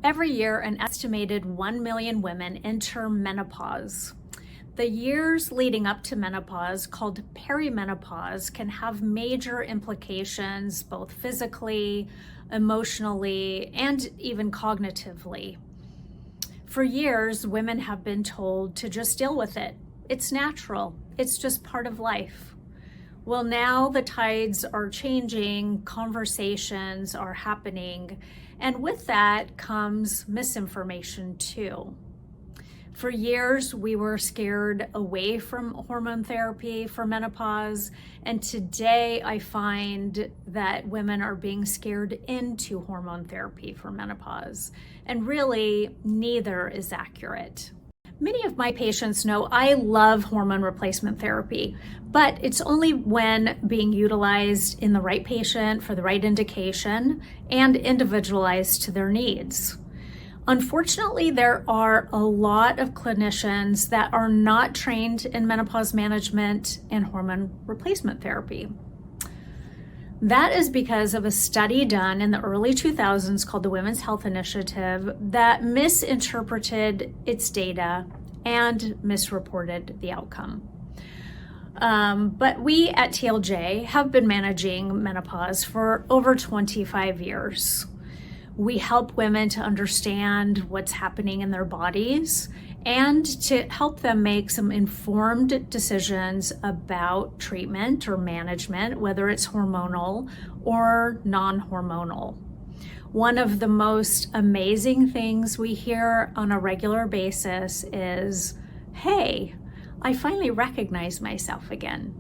Every year, an estimated 1 million women enter menopause. The years leading up to menopause, called perimenopause, can have major implications both physically, emotionally, and even cognitively. For years, women have been told to just deal with it. It's natural. It's just part of life. Well, now the tides are changing, conversations are happening, and with that comes misinformation too. For years, we were scared away from hormone therapy for menopause, and today I find that women are being scared into hormone therapy for menopause, and really neither is accurate. Many of my patients know I love hormone replacement therapy, but it's only when being utilized in the right patient for the right indication and individualized to their needs. Unfortunately, there are a lot of clinicians that are not trained in menopause management and hormone replacement therapy. That is because of a study done in the early 2000s called the Women's Health Initiative that misinterpreted its data and misreported the outcome. But we at TLJ have been managing menopause for over 25 years. We help women to understand what's happening in their bodies and to help them make some informed decisions about treatment or management, whether it's hormonal or non-hormonal. One of the most amazing things we hear on a regular basis is, "Hey, I finally recognize myself again."